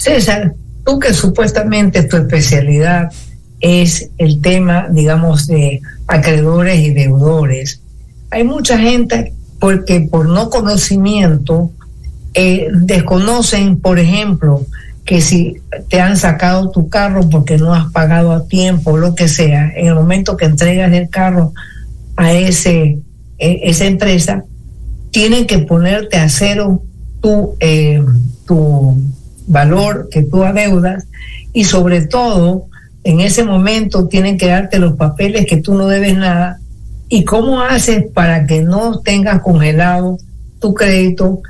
César, tú que supuestamente tu especialidad es el tema, digamos, de acreedores y deudores, hay mucha gente porque por no conocimiento desconocen, por ejemplo, que si te han sacado tu carro porque no has pagado a tiempo, lo que sea, en el momento que entregas el carro a esa empresa, tienen que ponerte a cero tu valor que tú adeudas, y sobre todo en ese momento tienen que darte los papeles que tú no debes nada. ¿Y cómo haces para que no tengas congelado tu crédito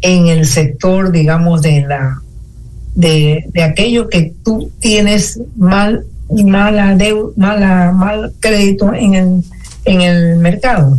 en el sector, digamos, de aquello que tú tienes mal crédito en el mercado?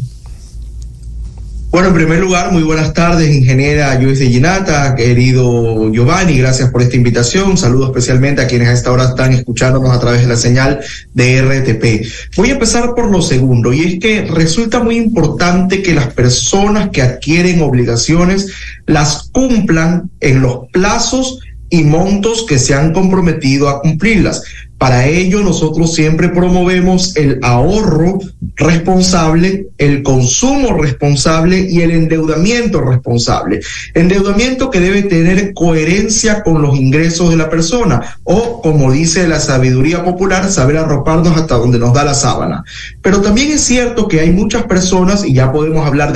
Bueno, en primer lugar, muy buenas tardes, ingeniera Joyce Ginata, querido Giovanni, gracias por esta invitación. Saludo especialmente a quienes a esta hora están escuchándonos a través de la señal de RTP. Voy a empezar por lo segundo, y es que resulta muy importante que las personas que adquieren obligaciones las cumplan en los plazos y montos que se han comprometido a cumplirlas. Para ello, nosotros siempre promovemos el ahorro responsable, el consumo responsable y el endeudamiento responsable. Endeudamiento que debe tener coherencia con los ingresos de la persona, o, como dice la sabiduría popular, saber arroparnos hasta donde nos da la sábana. Pero también es cierto que hay muchas personas, y ya podríamos hablar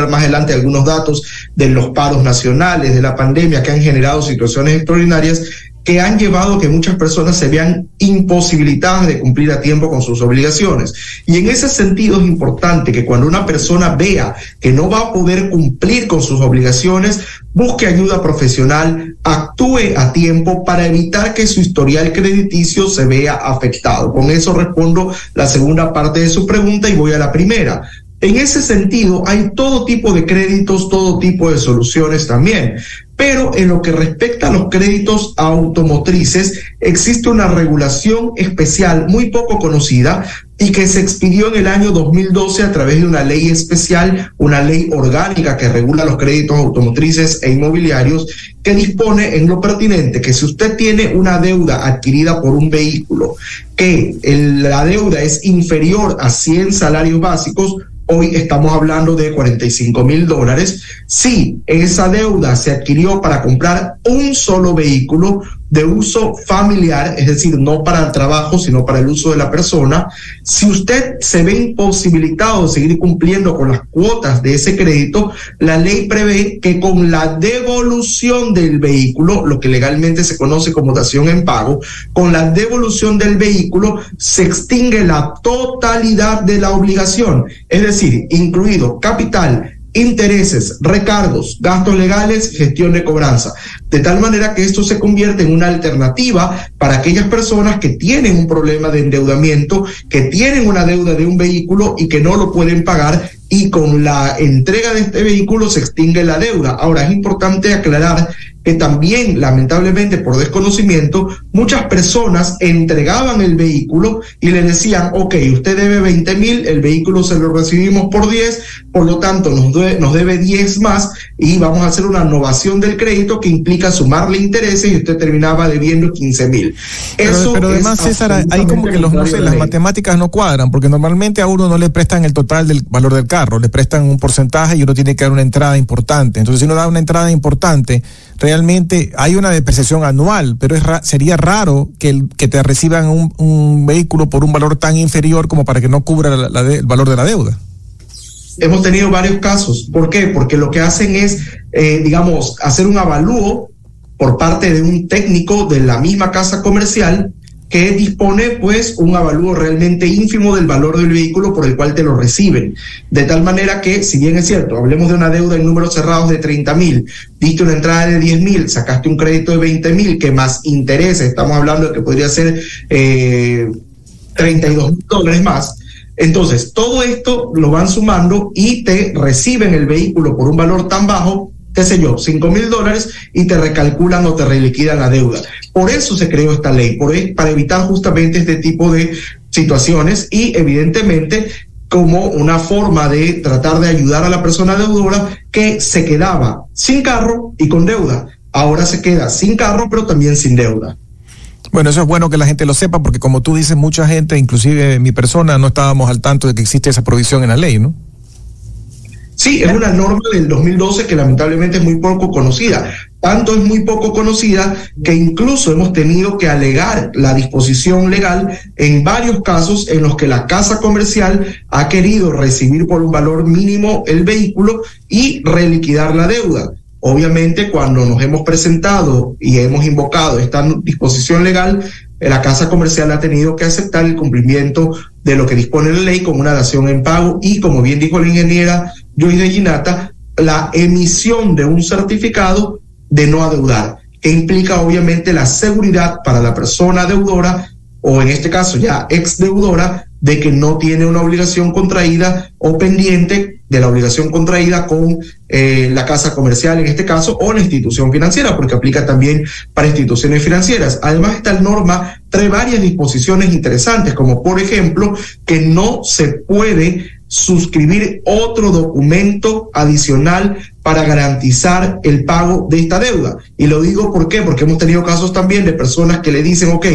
más adelante de algunos datos de los paros nacionales, de la pandemia, que han generado situaciones extraordinarias, que han llevado a que muchas personas se vean imposibilitadas de cumplir a tiempo con sus obligaciones. Y en ese sentido es importante que cuando una persona vea que no va a poder cumplir con sus obligaciones, busque ayuda profesional, actúe a tiempo para evitar que su historial crediticio se vea afectado. Con eso respondo la segunda parte de su pregunta y voy a la primera. En ese sentido, hay todo tipo de créditos, todo tipo de soluciones también. Pero en lo que respecta a los créditos automotrices, existe una regulación especial muy poco conocida y que se expidió en el año 2012 a través de una ley especial, una ley orgánica que regula los créditos automotrices e inmobiliarios, que dispone en lo pertinente que si usted tiene una deuda adquirida por un vehículo, que la deuda es inferior a 100 salarios básicos, hoy estamos hablando de $45,000. Si esa deuda se adquirió para comprar un solo vehículo de uso familiar, es decir, no para el trabajo, sino para el uso de la persona, si usted se ve imposibilitado de seguir cumpliendo con las cuotas de ese crédito, la ley prevé que con la devolución del vehículo, lo que legalmente se conoce como dación en pago, con la devolución del vehículo se extingue la totalidad de la obligación, es decir, incluido capital, intereses, recargos, gastos legales, gestión de cobranza, de tal manera que esto se convierte en una alternativa para aquellas personas que tienen un problema de endeudamiento, que tienen una deuda de un vehículo y que no lo pueden pagar, y con la entrega de este vehículo se extingue la deuda. Ahora, es importante aclarar que también, lamentablemente, por desconocimiento, muchas personas entregaban el vehículo y le decían, ok, usted debe 20,000, el vehículo se lo recibimos por 10, por lo tanto nos debe 10 más y vamos a hacer una novación del crédito que implica sumarle intereses y usted terminaba debiendo 15,000. Pero además, César, hay como que las matemáticas no cuadran, porque normalmente a uno no le prestan el total del valor del carro, le prestan un porcentaje y uno tiene que dar una entrada importante. Entonces, si uno da una entrada importante, realmente hay una depreciación anual, pero sería raro que te reciban un vehículo por un valor tan inferior como para que no cubra el valor de la deuda. Hemos tenido varios casos. ¿Por qué? Porque lo que hacen es, hacer un avalúo por parte de un técnico de la misma casa comercial que dispone pues un avalúo realmente ínfimo del valor del vehículo por el cual te lo reciben. De tal manera que, si bien es cierto, hablemos de una deuda en números cerrados de 30,000, diste una entrada de 10,000, sacaste un crédito de 20,000, que más intereses, estamos hablando de que podría ser $32,000 más. Entonces, todo esto lo van sumando y te reciben el vehículo por un valor tan bajo, qué sé yo, $5,000, y te recalculan o te reliquidan la deuda. Por eso se creó esta ley, para evitar justamente este tipo de situaciones y evidentemente como una forma de tratar de ayudar a la persona deudora que se quedaba sin carro y con deuda. ahora se queda sin carro, pero también sin deuda. Bueno, eso es bueno que la gente lo sepa, porque como tú dices, mucha gente, inclusive mi persona, no estábamos al tanto de que existe esa provisión en la ley, ¿no? Sí, es una norma del 2012 que lamentablemente es muy poco conocida. Tanto es muy poco conocida que incluso hemos tenido que alegar la disposición legal en varios casos en los que la casa comercial ha querido recibir por un valor mínimo el vehículo y reliquidar la deuda. Obviamente, cuando nos hemos presentado y hemos invocado esta disposición legal, la casa comercial ha tenido que aceptar el cumplimiento de lo que dispone la ley con una dación en pago y, como bien dijo la ingeniera Joyce Ginata, la emisión de un certificado de no adeudar, que implica obviamente la seguridad para la persona deudora, o en este caso ya ex deudora, de que no tiene una obligación contraída o pendiente de la obligación contraída con la casa comercial en este caso, o la institución financiera, porque aplica también para instituciones financieras. Además, esta norma trae varias disposiciones interesantes, como por ejemplo que no se puede suscribir otro documento adicional para garantizar el pago de esta deuda. Y lo digo ¿por qué? Porque hemos tenido casos también de personas que le dicen, ok,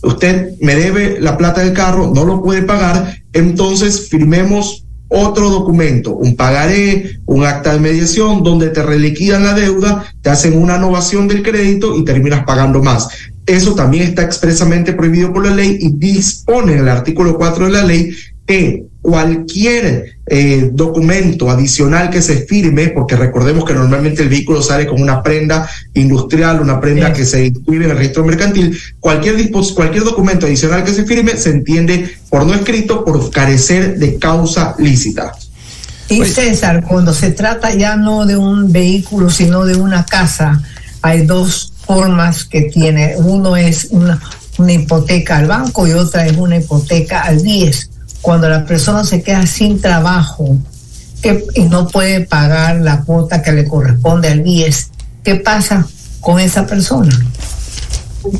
usted me debe la plata del carro, no lo puede pagar, entonces firmemos otro documento, un pagaré, un acta de mediación, donde te reliquidan la deuda, te hacen una novación del crédito y terminas pagando más. Eso también está expresamente prohibido por la ley y dispone en el artículo 4 de la ley que cualquier documento adicional que se firme, porque recordemos que normalmente el vehículo sale con una prenda industrial, una prenda que se inscribe en el registro mercantil, cualquier documento adicional que se firme se entiende por no escrito por carecer de causa lícita. Y César, cuando se trata ya no de un vehículo, sino de una casa, hay dos formas que tiene. Uno es una hipoteca al banco y otra es una hipoteca al BIES. Cuando la persona se queda sin trabajo y no puede pagar la cuota que le corresponde al BIES, ¿qué pasa con esa persona?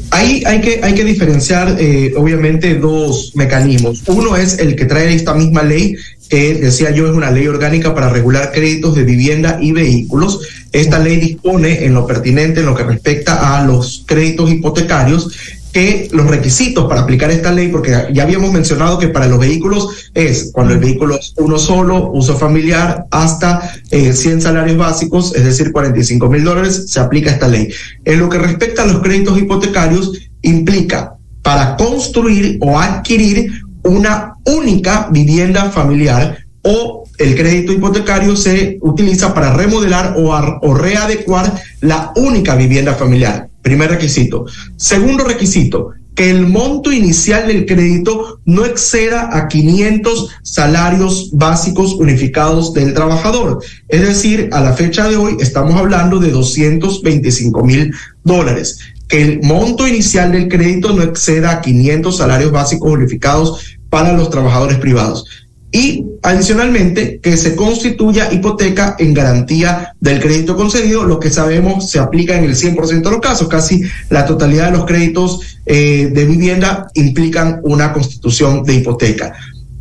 Ahí hay que diferenciar obviamente dos mecanismos. Uno es el que trae esta misma ley, que decía yo es una ley orgánica para regular créditos de vivienda y vehículos. Esta ley dispone en lo pertinente, en lo que respecta a los créditos hipotecarios, que los requisitos para aplicar esta ley, porque ya habíamos mencionado que para los vehículos es cuando el vehículo es uno solo, uso familiar, hasta 100 salarios básicos, es decir, $45,000, se aplica esta ley. En lo que respecta a los créditos hipotecarios, implica para construir o adquirir una única vivienda familiar, o el crédito hipotecario se utiliza para remodelar o readecuar la única vivienda familiar. Primer requisito. Segundo requisito, que el monto inicial del crédito no exceda a 500 salarios básicos unificados del trabajador. Es decir, a la fecha de hoy estamos hablando de $225,000. Que el monto inicial del crédito no exceda a 500 salarios básicos unificados para los trabajadores privados. Y adicionalmente que se constituya hipoteca en garantía del crédito concedido, lo que sabemos se aplica en el 100% de los casos. Casi la totalidad de los créditos de vivienda implican una constitución de hipoteca.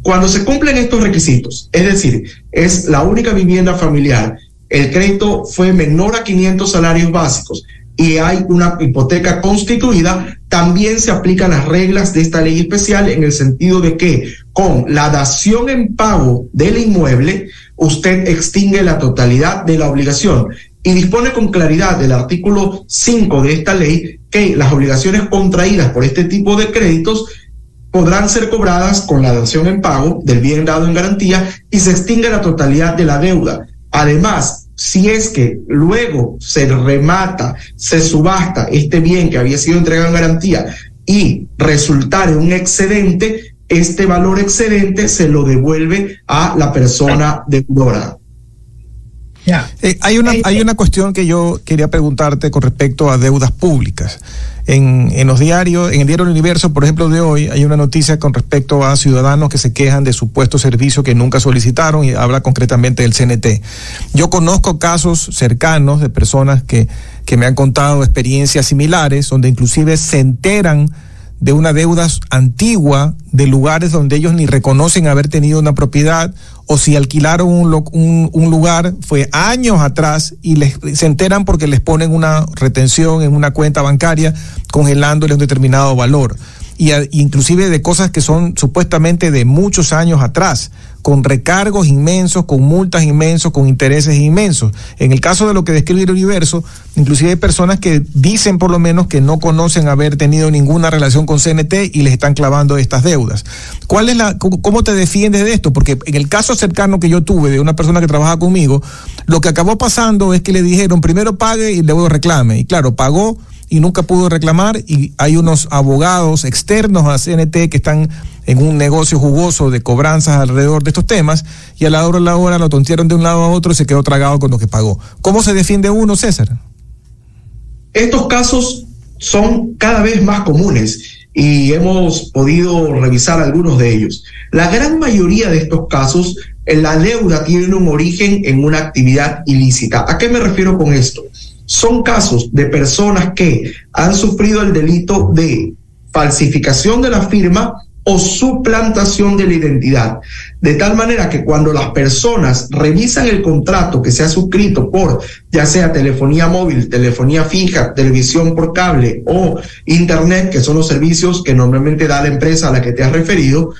Cuando se cumplen estos requisitos, es decir, es la única vivienda familiar, el crédito fue menor a 500 salarios básicos y hay una hipoteca constituida, también se aplican las reglas de esta ley especial en el sentido de que con la dación en pago del inmueble, usted extingue la totalidad de la obligación y dispone con claridad del artículo 5 de esta ley que las obligaciones contraídas por este tipo de créditos podrán ser cobradas con la dación en pago del bien dado en garantía y se extingue la totalidad de la deuda. Además, si es que luego se remata, se subasta este bien que había sido entregado en garantía y resultare un excedente, este valor excedente se lo devuelve a la persona deudora. Hay una cuestión que yo quería preguntarte con respecto a deudas públicas. En los diarios, en el diario El Universo, por ejemplo, de hoy, hay una noticia con respecto a ciudadanos que se quejan de supuesto servicio que nunca solicitaron y habla concretamente del CNT. Yo conozco casos cercanos de personas que me han contado experiencias similares, donde inclusive se enteran de una deuda antigua de lugares donde ellos ni reconocen haber tenido una propiedad, o si alquilaron un lugar fue años atrás y se enteran porque les ponen una retención en una cuenta bancaria congelándole un determinado valor. Y inclusive de cosas que son supuestamente de muchos años atrás, con recargos inmensos, con multas inmensos, con intereses inmensos. En el caso de lo que describe el Universo, inclusive hay personas que dicen por lo menos que no conocen haber tenido ninguna relación con CNT y les están clavando estas deudas. ¿Cómo te defiendes de esto? Porque en el caso cercano que yo tuve de una persona que trabaja conmigo, lo que acabó pasando es que le dijeron primero pague y luego reclame. Y claro, pagó y nunca pudo reclamar, y hay unos abogados externos a CNT que están en un negocio jugoso de cobranzas alrededor de estos temas, y a la hora lo tontearon de un lado a otro y se quedó tragado con lo que pagó. ¿Cómo se defiende uno, César? Estos casos son cada vez más comunes y hemos podido revisar algunos de ellos. La gran mayoría de estos casos, la deuda tiene un origen en una actividad ilícita. ¿A qué me refiero con esto? Son casos de personas que han sufrido el delito de falsificación de la firma o suplantación de la identidad. De tal manera que cuando las personas revisan el contrato que se ha suscrito por ya sea telefonía móvil, telefonía fija, televisión por cable o internet, que son los servicios que normalmente da la empresa a la que te has referido,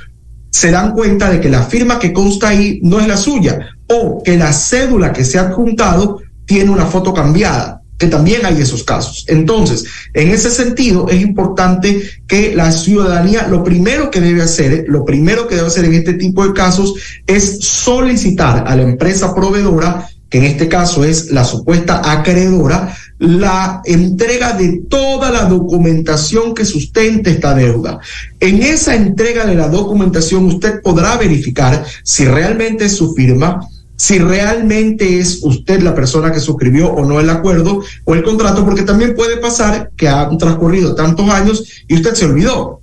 se dan cuenta de que la firma que consta ahí no es la suya, o que la cédula que se ha adjuntado tiene una foto cambiada, que también hay esos casos. Entonces, en ese sentido, es importante que la ciudadanía, lo primero que debe hacer en este tipo de casos es solicitar a la empresa proveedora, que en este caso es la supuesta acreedora, la entrega de toda la documentación que sustente esta deuda. En esa entrega de la documentación usted podrá verificar si realmente es su firma, si realmente es usted la persona que suscribió o no el acuerdo o el contrato, porque también puede pasar que han transcurrido tantos años y usted se olvidó.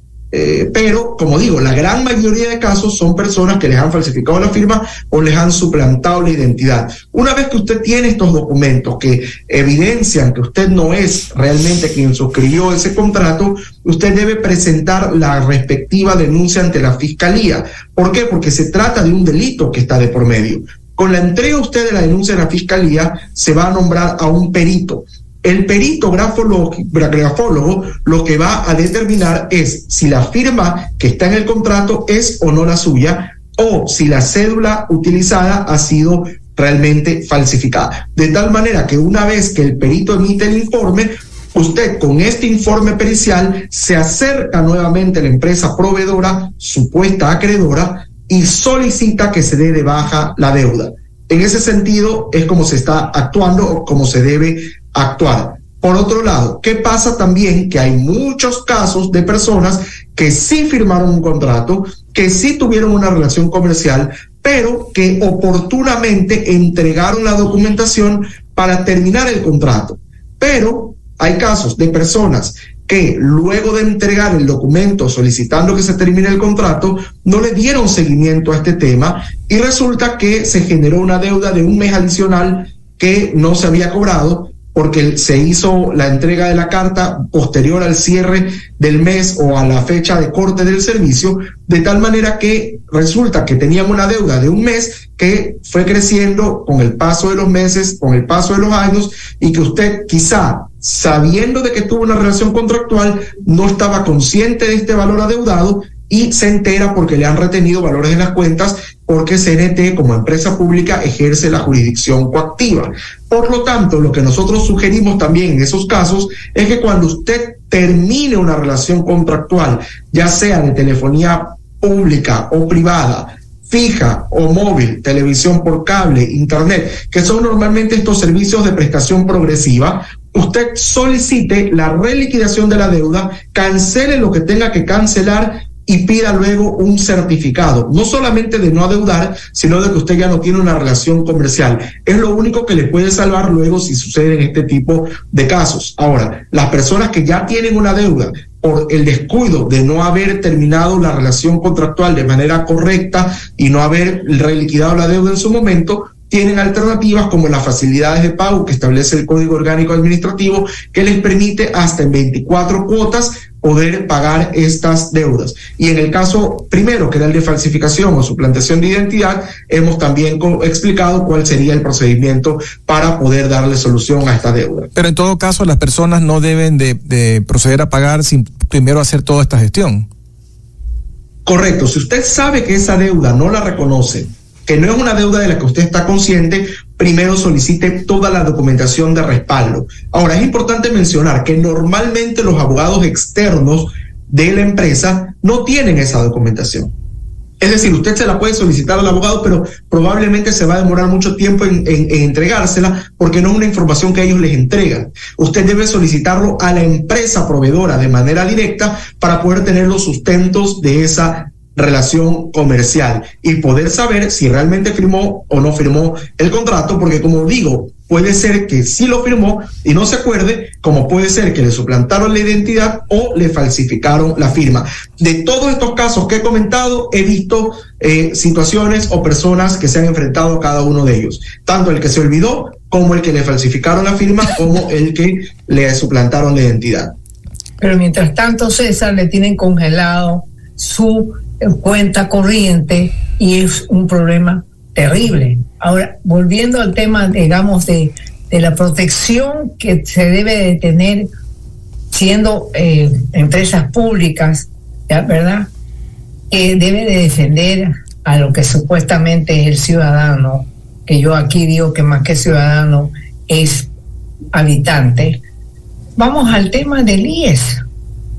Pero, como digo, la gran mayoría de casos son personas que les han falsificado la firma o les han suplantado la identidad. Una vez que usted tiene estos documentos que evidencian que usted no es realmente quien suscribió ese contrato, usted debe presentar la respectiva denuncia ante la Fiscalía. ¿Por qué? Porque se trata de un delito que está de por medio. Con la entrega usted de la denuncia a la Fiscalía, se va a nombrar a un perito. El perito grafólogo lo que va a determinar es si la firma que está en el contrato es o no la suya, o si la cédula utilizada ha sido realmente falsificada. De tal manera que una vez que el perito emite el informe, usted con este informe pericial se acerca nuevamente a la empresa proveedora, supuesta acreedora, y solicita que se dé de baja la deuda. En ese sentido es como se está actuando o como se debe actuar. Por otro lado, ¿qué pasa también? Que hay muchos casos de personas que sí firmaron un contrato, que sí tuvieron una relación comercial, pero que oportunamente entregaron la documentación para terminar el contrato. Pero hay casos de personas que luego de entregar el documento solicitando que se termine el contrato, no le dieron seguimiento a este tema y resulta que se generó una deuda de un mes adicional que no se había cobrado porque se hizo la entrega de la carta posterior al cierre del mes o a la fecha de corte del servicio, de tal manera que resulta que teníamos una deuda de un mes que fue creciendo con el paso de los meses, con el paso de los años, y que usted quizá, sabiendo de que tuvo una relación contractual, no estaba consciente de este valor adeudado y se entera porque le han retenido valores en las cuentas, porque CNT como empresa pública ejerce la jurisdicción coactiva. Por lo tanto, lo que nosotros sugerimos también en esos casos es que cuando usted termine una relación contractual, ya sea de telefonía pública o privada, fija o móvil, televisión por cable, internet, que son normalmente estos servicios de prestación progresiva, usted solicite la reliquidación de la deuda, cancele lo que tenga que cancelar y pida luego un certificado, no solamente de no adeudar, sino de que usted ya no tiene una relación comercial. Es lo único que le puede salvar luego si suceden este tipo de casos. Ahora, las personas que ya tienen una deuda por el descuido de no haber terminado la relación contractual de manera correcta y no haber reliquidado la deuda en su momento, tienen alternativas como las facilidades de pago que establece el Código Orgánico Administrativo, que les permite hasta en 24 cuotas poder pagar estas deudas. Y en el caso primero, que era el de falsificación o suplantación de identidad, hemos también explicado cuál sería el procedimiento para poder darle solución a esta deuda. Pero en todo caso, las personas no deben de proceder a pagar sin primero hacer toda esta gestión. Correcto. Si usted sabe que esa deuda no la reconoce, que no es una deuda de la que usted está consciente, primero solicite toda la documentación de respaldo. Ahora, es importante mencionar que normalmente los abogados externos de la empresa no tienen esa documentación. Es decir, usted se la puede solicitar al abogado, pero probablemente se va a demorar mucho tiempo en entregársela porque no es una información que ellos les entregan. Usted debe solicitarlo a la empresa proveedora de manera directa para poder tener los sustentos de esa relación comercial y poder saber si realmente firmó o no firmó el contrato, porque como digo, puede ser que sí lo firmó y no se acuerde, como puede ser que le suplantaron la identidad o le falsificaron la firma. De todos estos casos que he comentado, he visto situaciones o personas que se han enfrentado a cada uno de ellos, tanto el que se olvidó como el que le falsificaron la firma como el que le suplantaron la identidad. Pero mientras tanto, César, le tienen congelado su cuenta corriente y es un problema terrible. Ahora, volviendo al tema, digamos, de la protección que se debe de tener siendo empresas públicas, ¿ya? ¿Verdad? Que debe de defender a lo que supuestamente es el ciudadano, que yo aquí digo que más que ciudadano es habitante. Vamos al tema del IES.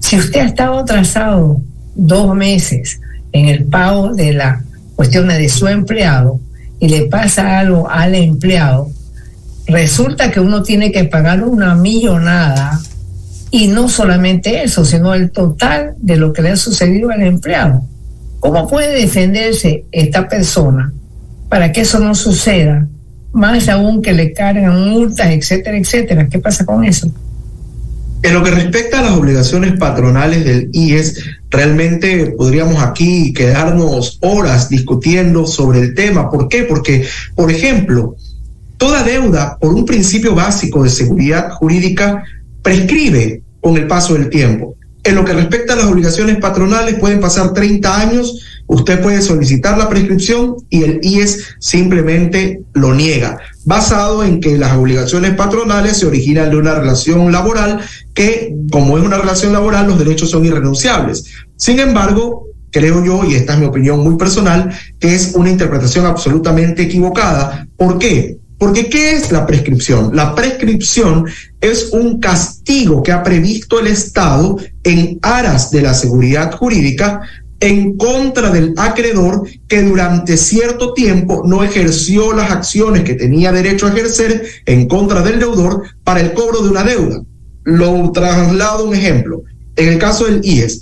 Si usted ha estado atrasado 2 meses en el pago de las cuestiones de su empleado y le pasa algo al empleado, resulta que uno tiene que pagar una millonada, y no solamente eso, sino el total de lo que le ha sucedido al empleado. ¿Cómo puede defenderse esta persona para que eso no suceda? Más aún que le cargan multas, etcétera, etcétera. ¿Qué pasa con eso? En lo que respecta a las obligaciones patronales del IES, realmente podríamos aquí quedarnos horas discutiendo sobre el tema. ¿Por qué? Porque, por ejemplo, toda deuda, por un principio básico de seguridad jurídica, prescribe con el paso del tiempo. En lo que respecta a las obligaciones patronales, pueden pasar 30 años, usted puede solicitar la prescripción y el IES simplemente lo niega, basado en que las obligaciones patronales se originan de una relación laboral que, como es una relación laboral, los derechos son irrenunciables. Sin embargo, creo yo, y esta es mi opinión muy personal, que es una interpretación absolutamente equivocada. ¿Por qué? Porque ¿qué es la prescripción? La prescripción es un castigo que ha previsto el Estado en aras de la seguridad jurídica en contra del acreedor que durante cierto tiempo no ejerció las acciones que tenía derecho a ejercer en contra del deudor para el cobro de una deuda. Lo traslado a un ejemplo. En el caso del IES,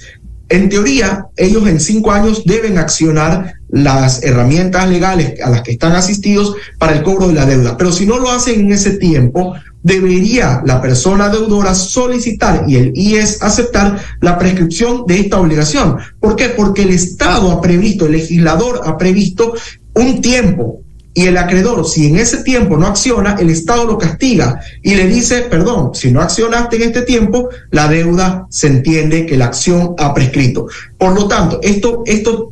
en teoría, ellos en 5 años deben accionar las herramientas legales a las que están asistidos para el cobro de la deuda. Pero si no lo hacen en ese tiempo, debería la persona deudora solicitar y el IES aceptar la prescripción de esta obligación. ¿Por qué? Porque el Estado ha previsto, el legislador ha previsto un tiempo. Y el acreedor, si en ese tiempo no acciona, el Estado lo castiga y le dice, perdón, si no accionaste en este tiempo, la deuda se entiende que la acción ha prescrito. Por lo tanto, esto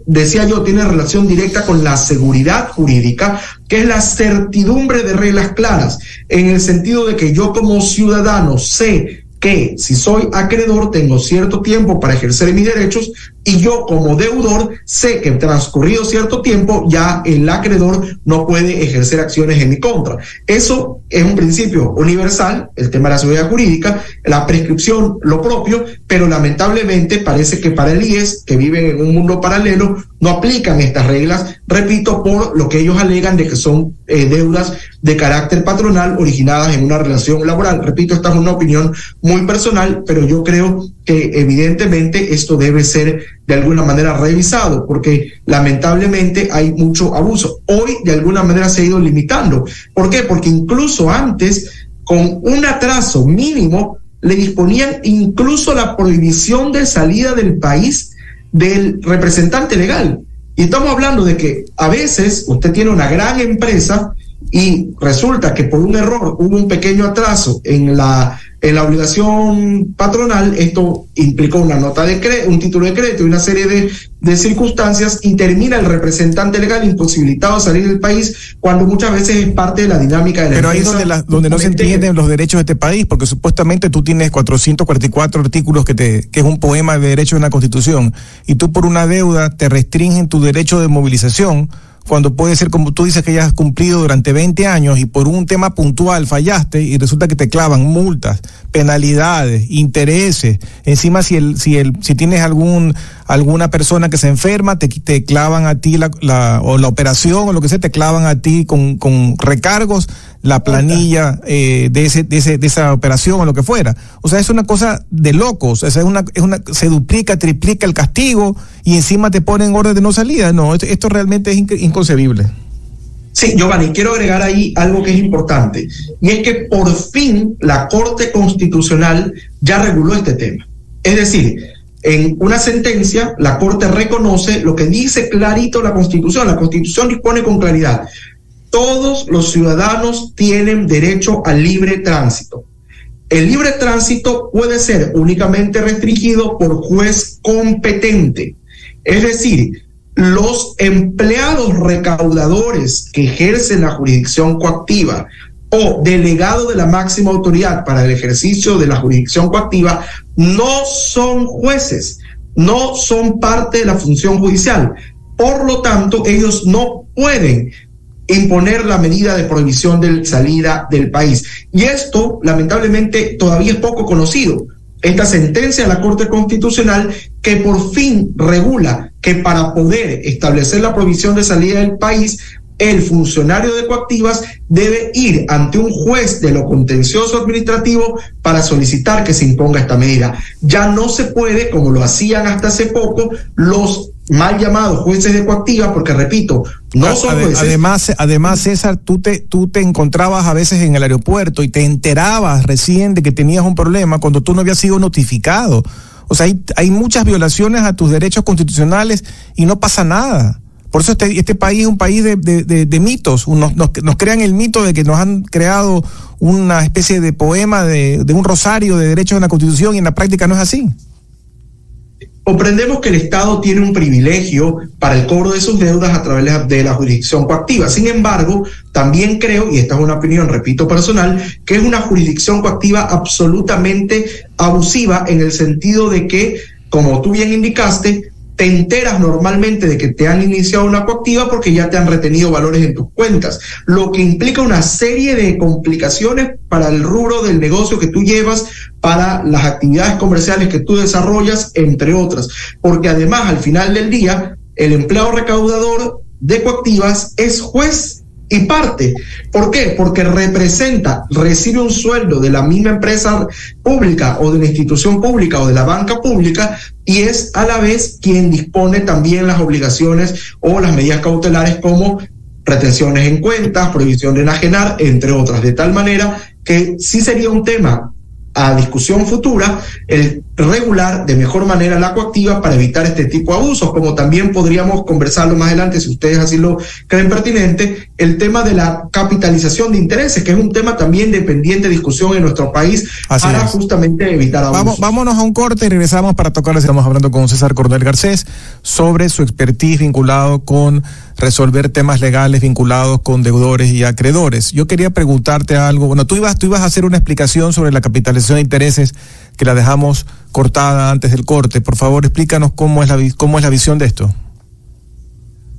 decía yo, tiene relación directa con la seguridad jurídica, que es la certidumbre de reglas claras, en el sentido de que yo como ciudadano sé que si soy acreedor tengo cierto tiempo para ejercer mis derechos y yo como deudor sé que transcurrido cierto tiempo ya el acreedor no puede ejercer acciones en mi contra. Eso es un principio universal, el tema de la seguridad jurídica, la prescripción lo propio, pero lamentablemente parece que para el IES, que viven en un mundo paralelo, no aplican estas reglas, repito, por lo que ellos alegan de que son deudas de carácter patronal originadas en una relación laboral. Repito, esta es una opinión muy personal, pero yo creo que evidentemente esto debe ser de alguna manera revisado, porque lamentablemente hay mucho abuso. Hoy de alguna manera se ha ido limitando. ¿Por qué? Porque incluso antes, con un atraso mínimo, le disponían incluso la prohibición de salida del país del representante legal. Y estamos hablando de que a veces usted tiene una gran empresa y resulta que por un error hubo un pequeño atraso en la obligación patronal, esto implicó una nota de crédito, un título de crédito y una serie de circunstancias, y termina el representante legal imposibilitado de salir del país, cuando muchas veces es parte de la dinámica de la Pero empresa. ahí es donde no se entienden los derechos de este país, porque supuestamente tú tienes 444 artículos que es un poema de derechos en la Constitución, y tú por una deuda te restringen tu derecho de movilización, cuando puede ser, como tú dices, que ya has cumplido durante 20 años y por un tema puntual fallaste y resulta que te clavan multas, penalidades, intereses. Encima, si tienes alguna persona que se enferma, te clavan a ti la operación o lo que sea, te clavan a ti con recargos la planilla de esa operación o lo que fuera. O sea, es una cosa de locos. O sea, se duplica, triplica el castigo y encima te ponen orden de no salida. No, esto realmente es inconcebible. Sí, Giovanni, quiero agregar ahí algo que es importante, y es que por fin la Corte Constitucional ya reguló este tema. Es decir, en una sentencia, la Corte reconoce lo que dice clarito la Constitución. La Constitución dispone con claridad: todos los ciudadanos tienen derecho al libre tránsito. El libre tránsito puede ser únicamente restringido por juez competente. Es decir, los empleados recaudadores que ejercen la jurisdicción coactiva o delegado de la máxima autoridad para el ejercicio de la jurisdicción coactiva no son jueces, no son parte de la función judicial. Por lo tanto, ellos no pueden imponer la medida de prohibición de salida del país. Y esto, lamentablemente, todavía es poco conocido. Esta sentencia de la Corte Constitucional, que por fin regula que para poder establecer la prohibición de salida del país, el funcionario de coactivas debe ir ante un juez de lo contencioso administrativo para solicitar que se imponga esta medida. Ya no se puede, como lo hacían hasta hace poco, los mal llamados jueces de coactiva, porque repito, no son jueces. Además, César, tú te encontrabas a veces en el aeropuerto y te enterabas recién de que tenías un problema cuando tú no habías sido notificado. O sea, hay muchas violaciones a tus derechos constitucionales y no pasa nada. Por eso este país es un país de mitos. Nos crean el mito de que nos han creado una especie de poema de un rosario de derechos en la Constitución, y en la práctica no es así. Comprendemos que el Estado tiene un privilegio para el cobro de sus deudas a través de la jurisdicción coactiva. Sin embargo, también creo, y esta es una opinión, repito, personal, que es una jurisdicción coactiva absolutamente abusiva, en el sentido de que, como tú bien indicaste, te enteras normalmente de que te han iniciado una coactiva porque ya te han retenido valores en tus cuentas, lo que implica una serie de complicaciones para el rubro del negocio que tú llevas, para las actividades comerciales que tú desarrollas, entre otras. Porque además, al final del día, el empleado recaudador de coactivas es juez y parte. ¿Por qué? Porque recibe un sueldo de la misma empresa pública o de la institución pública o de la banca pública, y es a la vez quien dispone también las obligaciones o las medidas cautelares, como retenciones en cuentas, prohibición de enajenar, entre otras. De tal manera que sí sería un tema a discusión futura el regular de mejor manera la coactiva para evitar este tipo de abusos, como también podríamos conversarlo más adelante, si ustedes así lo creen pertinente, el tema de la capitalización de intereses, que es un tema también de pendiente discusión en nuestro país, así para justamente evitar abusos. Vámonos a un corte y regresamos para tocarles. Estamos hablando con César Coronel Garcés sobre su expertise vinculado con resolver temas legales vinculados con deudores y acreedores. Yo quería preguntarte algo. Bueno, tú ibas a hacer una explicación sobre la capitalización de intereses, que la dejamos cortada antes del corte. Por favor, explícanos cómo es la visión de esto.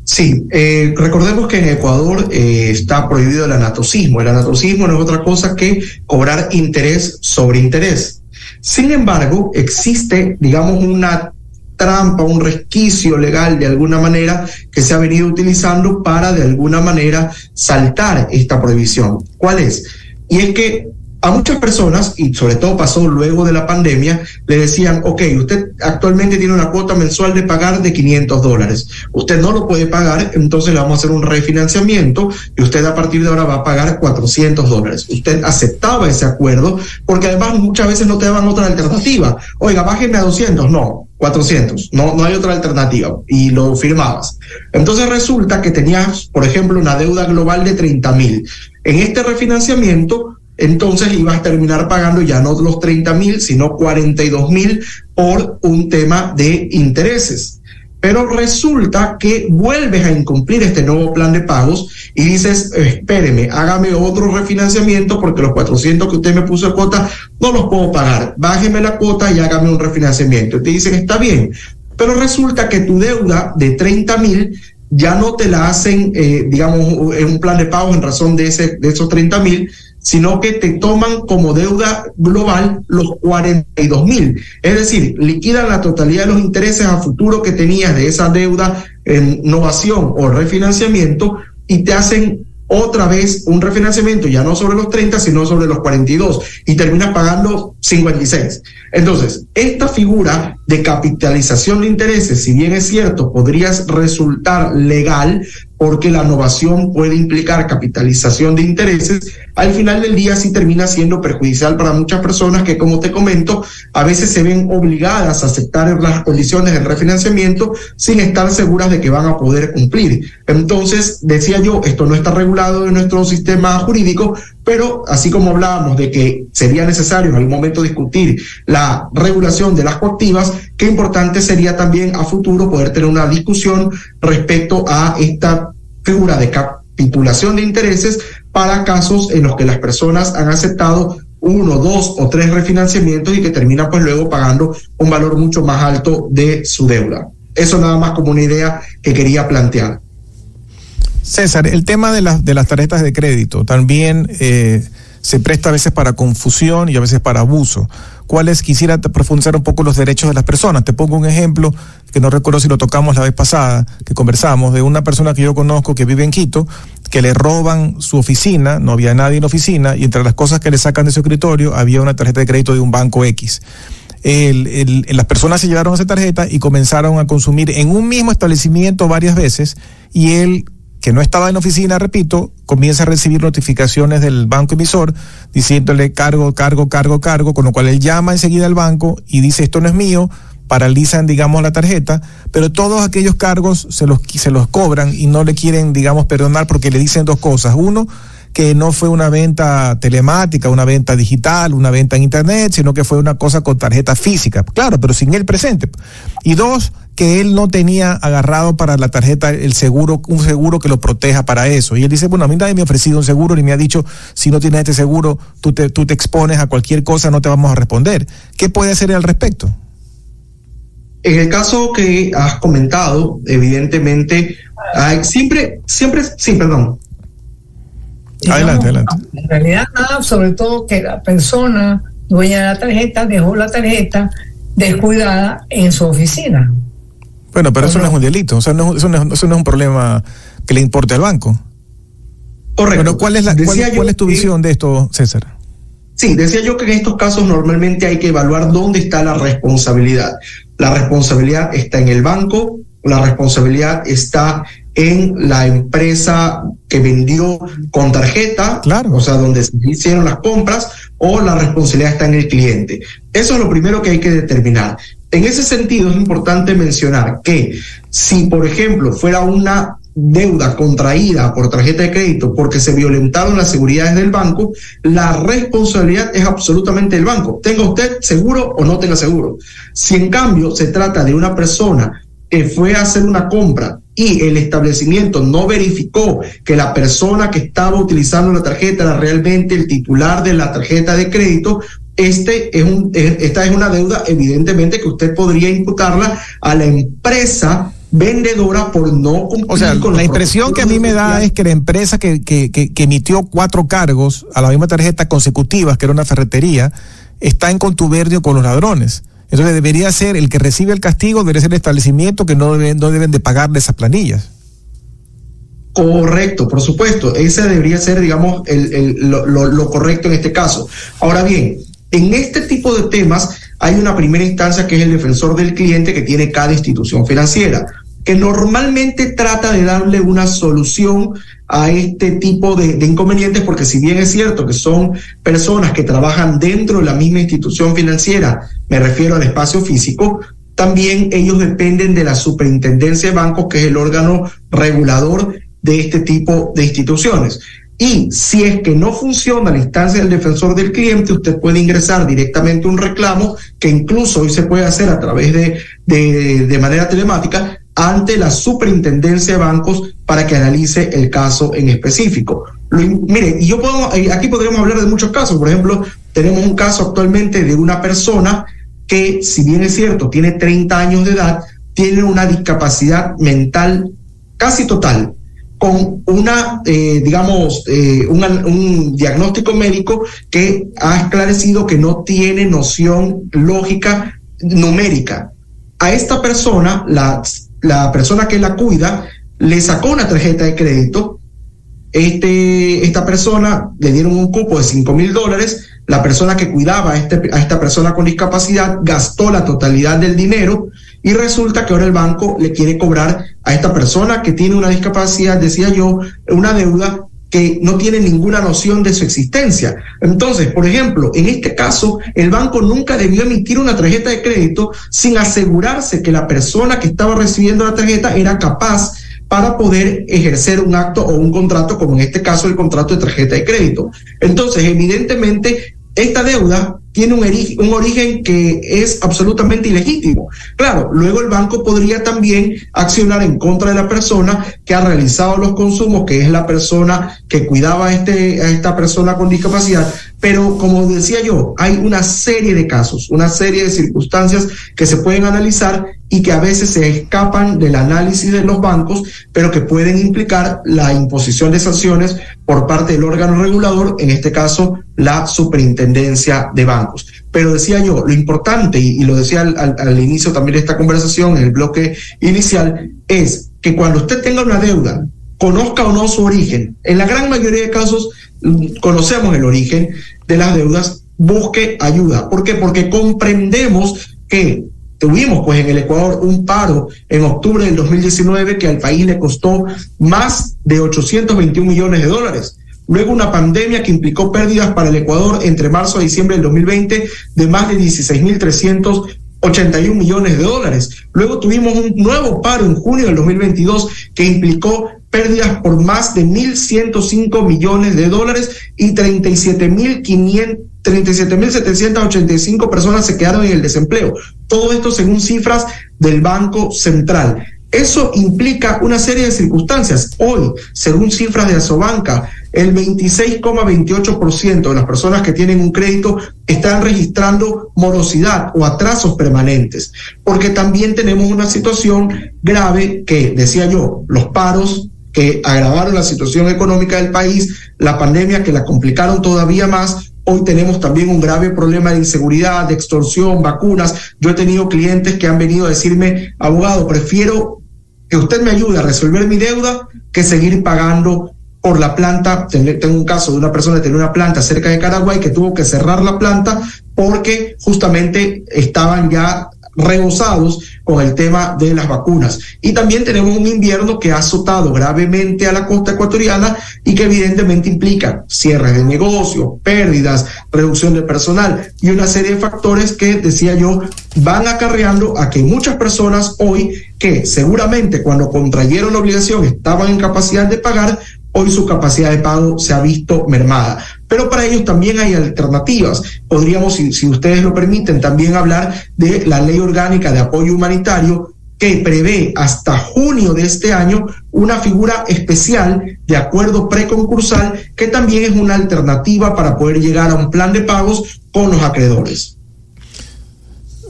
Sí, recordemos que en Ecuador está prohibido el anatocismo. El anatocismo no es otra cosa que cobrar interés sobre interés. Sin embargo, existe, digamos, una trampa, un resquicio legal de alguna manera que se ha venido utilizando para de alguna manera saltar esta prohibición. ¿Cuál es? Y es que a muchas personas, y sobre todo pasó luego de la pandemia, le decían: ok, usted actualmente tiene una cuota mensual de pagar de $500, usted no lo puede pagar, entonces le vamos a hacer un refinanciamiento y usted a partir de ahora va a pagar $400. Usted aceptaba ese acuerdo porque además muchas veces no te daban otra alternativa. Oiga, bájeme a 200. No, 400, no hay otra alternativa, y lo firmabas. Entonces resulta que tenías, por ejemplo, una deuda global de 30,000. En este refinanciamiento, entonces ibas a terminar pagando ya no los 30,000, sino 42,000 por un tema de intereses. Pero resulta que vuelves a incumplir este nuevo plan de pagos y dices, espéreme, hágame otro refinanciamiento porque los 400 que usted me puso de cuota no los puedo pagar. Bájeme la cuota y hágame un refinanciamiento. Y te dicen, está bien, pero resulta que tu deuda de 30,000 ya no te la hacen, digamos, en un plan de pagos en razón de esos 30,000, sino que te toman como deuda global los 42,000. Es decir, liquidan la totalidad de los intereses a futuro que tenías de esa deuda en novación o refinanciamiento y te hacen otra vez un refinanciamiento, ya no sobre los 30, sino sobre los 42, y terminas pagando 56. Entonces, esta figura de capitalización de intereses, si bien es cierto, podría resultar legal, porque la novación puede implicar capitalización de intereses, al final del día sí termina siendo perjudicial para muchas personas que, como te comento, a veces se ven obligadas a aceptar las condiciones del refinanciamiento sin estar seguras de que van a poder cumplir. Entonces, decía yo, esto no está regulado en nuestro sistema jurídico, pero así como hablábamos de que sería necesario en algún momento discutir la regulación de las coactivas, qué importante sería también a futuro poder tener una discusión respecto a esta figura de capitulación de intereses para casos en los que las personas han aceptado 1, 2 o 3 refinanciamientos y que terminan pues luego pagando un valor mucho más alto de su deuda. Eso nada más como una idea que quería plantear. César, el tema de las tarjetas de crédito también se presta a veces para confusión y a veces para abuso. Quisiera profundizar un poco los derechos de las personas. Te pongo un ejemplo que no recuerdo si lo tocamos la vez pasada, que conversamos, de una persona que yo conozco que vive en Quito, que le roban su oficina, no había nadie en la oficina, y entre las cosas que le sacan de su escritorio había una tarjeta de crédito de un banco X. Las personas se llevaron esa tarjeta y comenzaron a consumir en un mismo establecimiento varias veces, y él, que no estaba en la oficina, repito, comienza a recibir notificaciones del banco emisor diciéndole cargo, con lo cual él llama enseguida al banco y dice esto no es mío, paralizan, digamos, la tarjeta, pero todos aquellos cargos se los cobran y no le quieren, digamos, perdonar porque le dicen dos cosas. Uno, que no fue una venta telemática, una venta digital, una venta en internet, sino que fue una cosa con tarjeta física, claro, pero sin él presente. Y dos, que él no tenía agarrado para la tarjeta un seguro que lo proteja para eso. Y él dice, bueno, a mí nadie me ha ofrecido un seguro ni me ha dicho, si no tienes este seguro, tú te expones a cualquier cosa, no te vamos a responder. ¿Qué puede hacer al respecto? En el caso que has comentado, evidentemente, perdón. Adelante. En realidad nada, sobre todo que la persona dueña de la tarjeta dejó la tarjeta descuidada en su oficina. Bueno, pero eso no es un delito, o sea, eso no es un problema que le importe al banco. Correcto. Bueno, ¿cuál es tu visión de esto, César? Sí, decía yo que en estos casos normalmente hay que evaluar dónde está la responsabilidad. La responsabilidad está en el banco, la responsabilidad está en la empresa que vendió con tarjeta, claro, o sea, donde se hicieron las compras, o la responsabilidad está en el cliente. Eso es lo primero que hay que determinar. En ese sentido es importante mencionar que si, por ejemplo, fuera una deuda contraída por tarjeta de crédito porque se violentaron las seguridades del banco, la responsabilidad es absolutamente del banco. Tenga usted seguro o no tenga seguro. Si en cambio se trata de una persona que fue a hacer una compra y el establecimiento no verificó que la persona que estaba utilizando la tarjeta era realmente el titular de la tarjeta de crédito, esta es una deuda evidentemente que usted podría imputarla a la empresa vendedora por no cumplir. O sea, con la impresión que a mí me da es que la empresa que emitió 4 cargos a la misma tarjeta consecutivas, que era una ferretería, está en contubernio con los ladrones. Entonces debería ser el que recibe el castigo, debería ser el establecimiento que no deben de pagarle esas planillas. Correcto, por supuesto. Ese debería ser, digamos, lo correcto en este caso. Ahora bien, en este tipo de temas hay una primera instancia que es el defensor del cliente que tiene cada institución financiera, que normalmente trata de darle una solución a este tipo de inconvenientes, porque si bien es cierto que son personas que trabajan dentro de la misma institución financiera, me refiero al espacio físico, también ellos dependen de la Superintendencia de Bancos, que es el órgano regulador de este tipo de instituciones. Y si es que no funciona la instancia del defensor del cliente, usted puede ingresar directamente un reclamo, que incluso hoy se puede hacer a través de manera telemática, ante la Superintendencia de Bancos para que analice el caso en específico. Mire, aquí podríamos hablar de muchos casos. Por ejemplo, tenemos un caso actualmente de una persona que, si bien es cierto, tiene 30 años de edad, tiene una discapacidad mental casi total, con un diagnóstico médico que ha esclarecido que no tiene noción lógica numérica. A esta persona, la persona que la cuida, le sacó una tarjeta de crédito. Esta persona le dieron un cupo de $5,000. La persona que cuidaba a esta persona con discapacidad gastó la totalidad del dinero, y resulta que ahora el banco le quiere cobrar a esta persona que tiene una discapacidad, decía yo, una deuda que no tiene ninguna noción de su existencia. Entonces, por ejemplo, en este caso, el banco nunca debió emitir una tarjeta de crédito sin asegurarse que la persona que estaba recibiendo la tarjeta era capaz para poder ejercer un acto o un contrato, como en este caso el contrato de tarjeta de crédito. Entonces, evidentemente, esta deuda tiene un origen que es absolutamente ilegítimo. Claro, luego el banco podría también accionar en contra de la persona que ha realizado los consumos, que es la persona que cuidaba a esta persona con discapacidad. Pero, como decía yo, hay una serie de casos, una serie de circunstancias que se pueden analizar y que a veces se escapan del análisis de los bancos, pero que pueden implicar la imposición de sanciones por parte del órgano regulador, en este caso la Superintendencia de Bancos. Pero decía yo, lo importante, y lo decía al inicio también de esta conversación, en el bloque inicial, es que cuando usted tenga una deuda, conozca o no su origen, en la gran mayoría de casos conocemos el origen de las deudas, busque ayuda. ¿Por qué? Porque comprendemos que tuvimos pues en el Ecuador un paro en octubre del 2019 que al país le costó más de $821 millones. Luego una pandemia que implicó pérdidas para el Ecuador entre marzo a diciembre del 2020 de más de 16.381 millones de dólares. Luego tuvimos un nuevo paro en junio del 2022 que implicó pérdidas por más de 1.105 millones de dólares y 37.785 personas se quedaron en el desempleo. Todo esto según cifras del Banco Central. Eso implica una serie de circunstancias. Hoy, según cifras de Asobanca, el 26,28% de las personas que tienen un crédito están registrando morosidad o atrasos permanentes, porque también tenemos una situación grave que, decía yo, los paros que agravaron la situación económica del país, la pandemia que la complicaron todavía más. Hoy tenemos también un grave problema de inseguridad, de extorsión, vacunas. Yo he tenido clientes que han venido a decirme, abogado, prefiero que usted me ayude a resolver mi deuda que seguir pagando por la planta. Tengo un caso de una persona que tenía una planta cerca de Caraguay que tuvo que cerrar la planta porque justamente estaban ya rebosados con el tema de las vacunas. Y también tenemos un invierno que ha azotado gravemente a la costa ecuatoriana y que evidentemente implica cierres de negocios, pérdidas, reducción de personal y una serie de factores que, decía yo, van acarreando a que muchas personas hoy, que seguramente cuando contrayeron la obligación estaban en capacidad de pagar, hoy su capacidad de pago se ha visto mermada. Pero para ellos también hay alternativas. Podríamos, si ustedes lo permiten, también hablar de la Ley Orgánica de Apoyo Humanitario, que prevé hasta junio de este año una figura especial de acuerdo preconcursal, que también es una alternativa para poder llegar a un plan de pagos con los acreedores.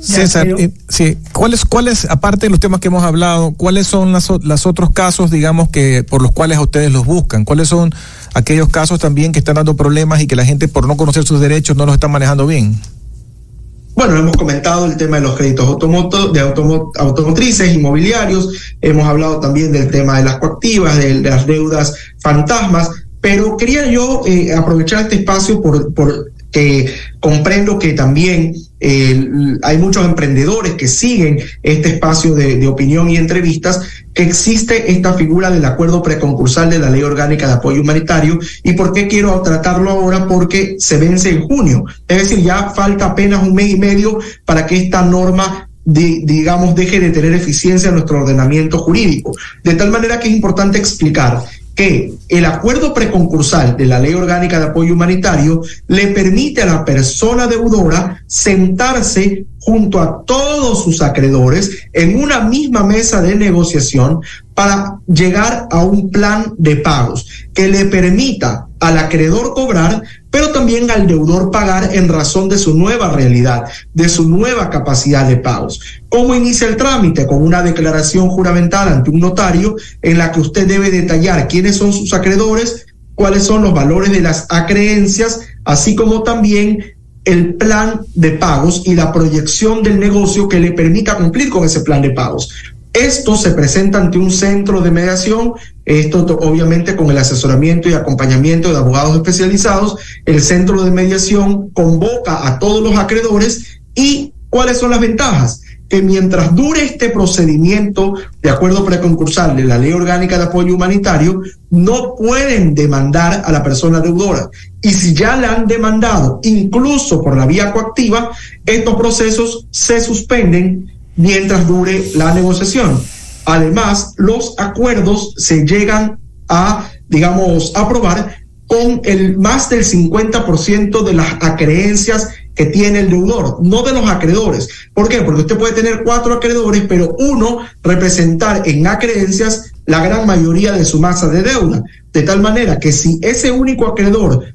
César, sí, ¿cuáles, aparte de los temas que hemos hablado, cuáles son los otros casos, digamos, que por los cuales a ustedes los buscan? ¿Cuáles son aquellos casos también que están dando problemas y que la gente, por no conocer sus derechos, no los está manejando bien? Bueno, hemos comentado el tema de los créditos automotrices, inmobiliarios, hemos hablado también del tema de las coactivas, de las deudas fantasmas, pero quería yo aprovechar este espacio porque comprendo que también hay muchos emprendedores que siguen este espacio de opinión y entrevistas, que existe esta figura del acuerdo preconcursal de la Ley Orgánica de Apoyo Humanitario. ¿Y por qué quiero tratarlo ahora? Porque se vence en junio, es decir, ya falta apenas un mes y medio para que esta norma deje de tener eficiencia en nuestro ordenamiento jurídico. De tal manera que es importante explicar que el acuerdo preconcursal de la Ley Orgánica de Apoyo Humanitario le permite a la persona deudora sentarse junto a todos sus acreedores en una misma mesa de negociación para llegar a un plan de pagos que le permita al acreedor cobrar, pero también al deudor pagar en razón de su nueva realidad, de su nueva capacidad de pagos. ¿Cómo inicia el trámite? Con una declaración juramental ante un notario en la que usted debe detallar quiénes son sus acreedores, cuáles son los valores de las acreencias, así como también el plan de pagos y la proyección del negocio que le permita cumplir con ese plan de pagos. Esto se presenta ante un centro de mediación, esto obviamente con el asesoramiento y acompañamiento de abogados especializados. El centro de mediación convoca a todos los acreedores. ¿Y cuáles son las ventajas? Que mientras dure este procedimiento de acuerdo preconcursal de la Ley Orgánica de Apoyo Humanitario, no pueden demandar a la persona deudora. Y si ya la han demandado, incluso por la vía coactiva, estos procesos se suspenden mientras dure la negociación. Además, los acuerdos se llegan a, aprobar con el más del 50% de las acreencias que tiene el deudor, no de los acreedores. ¿Por qué? Porque usted puede tener 4 acreedores, pero uno representar en acreencias la gran mayoría de su masa de deuda. De tal manera que si ese único acreedor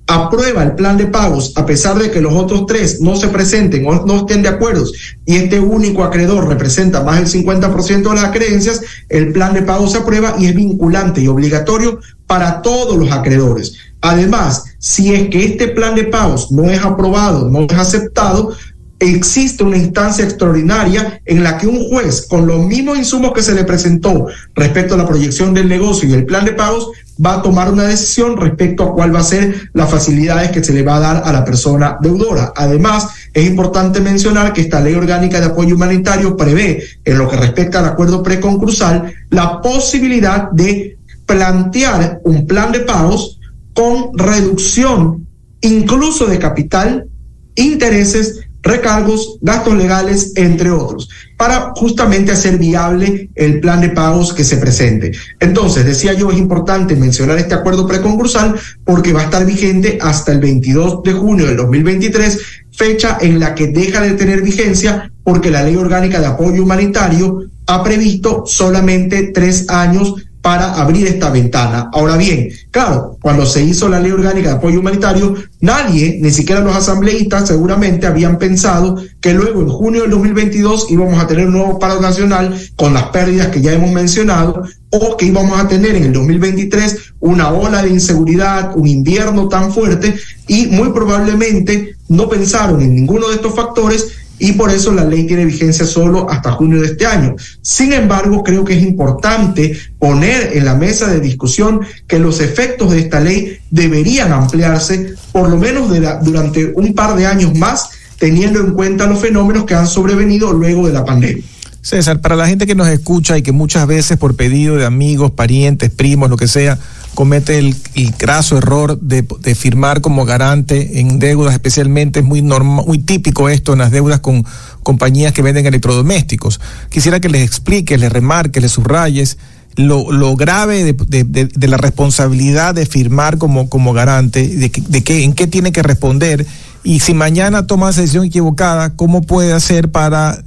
aprueba el plan de pagos, a pesar de que los otros 3 no se presenten o no estén de acuerdo, y este único acreedor representa más del 50% de las acreencias, el plan de pagos se aprueba y es vinculante y obligatorio para todos los acreedores. Además, si es que este plan de pagos no es aprobado, no es aceptado, existe una instancia extraordinaria en la que un juez, con los mismos insumos que se le presentó respecto a la proyección del negocio y el plan de pagos, va a tomar una decisión respecto a cuál va a ser las facilidades que se le va a dar a la persona deudora. Además, es importante mencionar que esta Ley Orgánica de Apoyo Humanitario prevé, en lo que respecta al acuerdo preconcursal, la posibilidad de plantear un plan de pagos con reducción incluso de capital, intereses, recargos, gastos legales, entre otros, para justamente hacer viable el plan de pagos que se presente. Entonces, decía yo, es importante mencionar este acuerdo preconcursal porque va a estar vigente hasta el 22 de junio del 2023, fecha en la que deja de tener vigencia porque la Ley Orgánica de Apoyo Humanitario ha previsto solamente 3 años para abrir esta ventana. Ahora bien, claro, cuando se hizo la Ley Orgánica de Apoyo Humanitario, nadie, ni siquiera los asambleístas, seguramente habían pensado que luego en junio del 2022 íbamos a tener un nuevo paro nacional con las pérdidas que ya hemos mencionado, o que íbamos a tener en el 2023 una ola de inseguridad, un invierno tan fuerte, y muy probablemente no pensaron en ninguno de estos factores, y por eso la ley tiene vigencia solo hasta junio de este año. Sin embargo, creo que es importante poner en la mesa de discusión que los efectos de esta ley deberían ampliarse por lo menos durante un par de años más, teniendo en cuenta los fenómenos que han sobrevenido luego de la pandemia. César, para la gente que nos escucha y que muchas veces por pedido de amigos, parientes, primos, lo que sea, comete el craso error de firmar como garante en deudas, especialmente es muy típico esto en las deudas con compañías que venden electrodomésticos. Quisiera que les expliques, les remarques, les subrayes lo grave de la responsabilidad de firmar como garante, en qué tiene que responder, y si mañana toma esa decisión equivocada, ¿cómo puede hacer para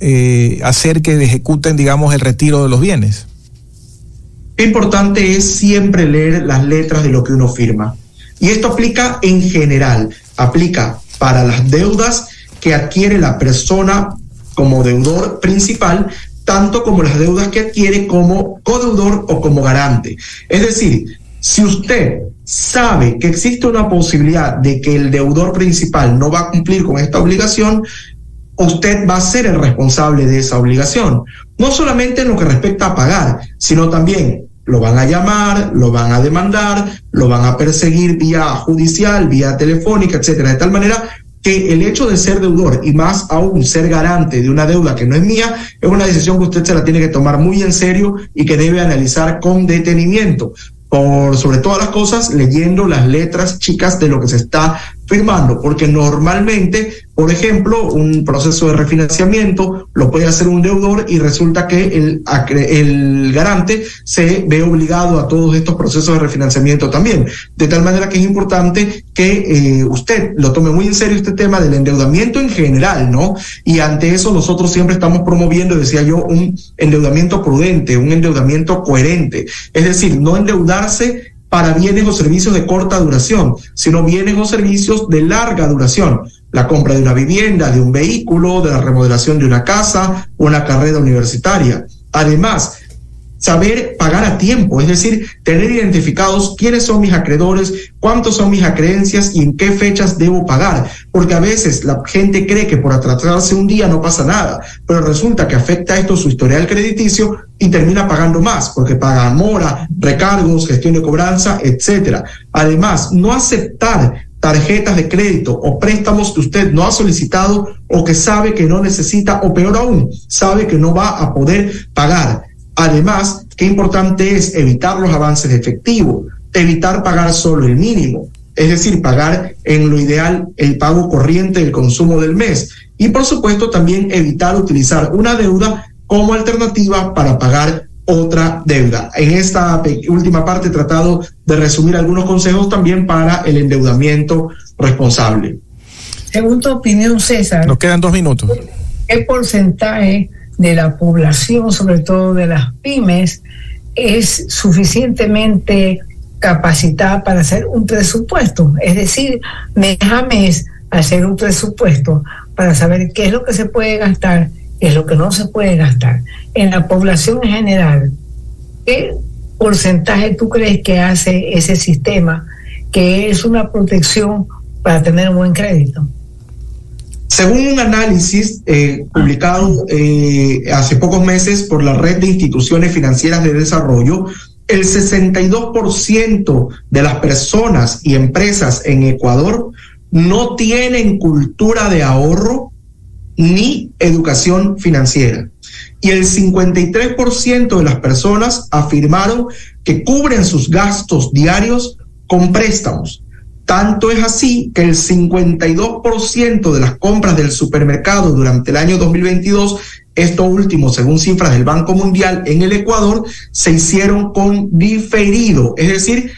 hacer que ejecuten, digamos, el retiro de los bienes? Lo importante es siempre leer las letras de lo que uno firma. Y esto aplica en general, aplica para las deudas que adquiere la persona como deudor principal, tanto como las deudas que adquiere como codeudor o como garante. Es decir, si usted sabe que existe una posibilidad de que el deudor principal no va a cumplir con esta obligación, usted va a ser el responsable de esa obligación. No solamente en lo que respecta a pagar, sino también lo van a llamar, lo van a demandar, lo van a perseguir vía judicial, vía telefónica, etcétera, de tal manera que el hecho de ser deudor y más aún ser garante de una deuda que no es mía es una decisión que usted se la tiene que tomar muy en serio y que debe analizar con detenimiento, sobre todas las cosas leyendo las letras chicas de lo que se está firmando, porque normalmente, por ejemplo, un proceso de refinanciamiento lo puede hacer un deudor y resulta que el garante se ve obligado a todos estos procesos de refinanciamiento también. De tal manera que es importante que usted lo tome muy en serio este tema del endeudamiento en general, ¿no? Y ante eso nosotros siempre estamos promoviendo, decía yo, un endeudamiento prudente, un endeudamiento coherente. Es decir, no endeudarse para bienes o servicios de corta duración, sino bienes o servicios de larga duración. La compra de una vivienda, de un vehículo, de la remodelación de una casa, una carrera universitaria. Además, saber pagar a tiempo, es decir, tener identificados quiénes son mis acreedores, cuántos son mis acreencias y en qué fechas debo pagar, porque a veces la gente cree que por atrasarse un día no pasa nada, pero resulta que afecta esto su historial crediticio y termina pagando más, porque paga mora, recargos, gestión de cobranza, etcétera. Además, no aceptar tarjetas de crédito o préstamos que usted no ha solicitado o que sabe que no necesita, o peor aún, sabe que no va a poder pagar. Además, qué importante es evitar los avances de efectivo, evitar pagar solo el mínimo, es decir, pagar en lo ideal el pago corriente del consumo del mes. Y por supuesto también evitar utilizar una deuda como alternativa para pagar otra deuda. En esta última parte he tratado de resumir algunos consejos también para el endeudamiento responsable. Según tu opinión, César, nos quedan 2 minutos. ¿Qué porcentaje de la población, sobre todo de las pymes, es suficientemente capacitada para hacer un presupuesto? Es decir, déjame hacer un presupuesto para saber qué es lo que se puede gastar, qué es lo que no se puede gastar. En la población en general, ¿qué porcentaje tú crees que hace ese sistema, que es una protección para tener un buen crédito? Según un análisis publicado hace pocos meses por la Red de Instituciones Financieras de Desarrollo, el 62% de las personas y empresas en Ecuador no tienen cultura de ahorro ni educación financiera. Y el 53% de las personas afirmaron que cubren sus gastos diarios con préstamos. Tanto es así que el 52% de las compras del supermercado durante el año 2022, esto último según cifras del Banco Mundial en el Ecuador, se hicieron con diferido. Es decir,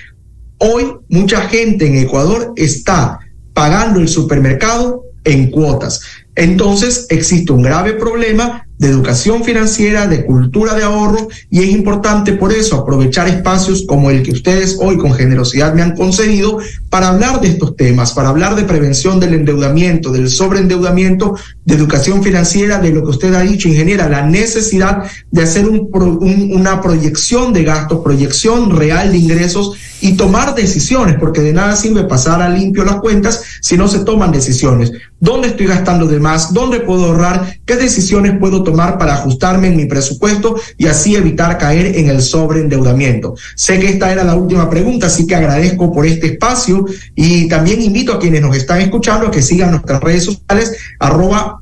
hoy mucha gente en Ecuador está pagando el supermercado en cuotas. Entonces existe un grave problema de educación financiera, de cultura de ahorro, y es importante por eso aprovechar espacios como el que ustedes hoy con generosidad me han concedido para hablar de estos temas, para hablar de prevención del endeudamiento, del sobreendeudamiento, de educación financiera, de lo que usted ha dicho, ingeniera, la necesidad de hacer una proyección de gastos, proyección real de ingresos y tomar decisiones, porque de nada sirve pasar a limpio las cuentas si no se toman decisiones. ¿Dónde estoy gastando de más? ¿Dónde puedo ahorrar? ¿Qué decisiones puedo tomar para ajustarme en mi presupuesto y así evitar caer en el sobreendeudamiento? Sé que esta era la última pregunta, así que agradezco por este espacio y también invito a quienes nos están escuchando a que sigan nuestras redes sociales,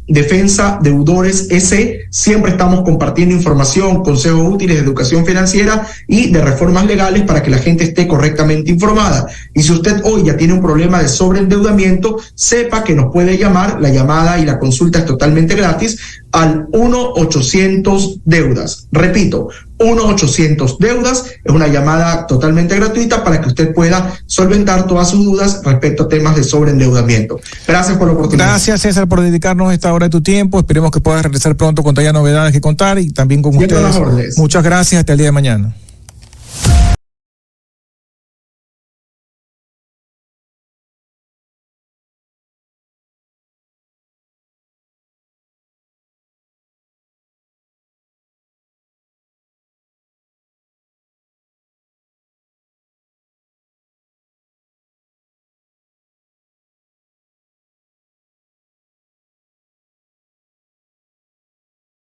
@defensadeudoresec. Siempre estamos compartiendo información, consejos útiles de educación financiera y de reformas legales para que la gente esté correctamente informada. Y si usted hoy ya tiene un problema de sobreendeudamiento, sepa que nos puede llamar. La llamada y la consulta es totalmente gratis al 1-800-DEUDAS. Repito, 1-800-DEUDAS es una llamada totalmente gratuita para que usted pueda solventar todas sus dudas respecto a temas de sobreendeudamiento. Gracias por la oportunidad. Gracias, César, por dedicarnos esta hora de tu tiempo. Esperemos que puedas regresar pronto con haya novedades que contar y también con ustedes. Muchas gracias, hasta el día de mañana.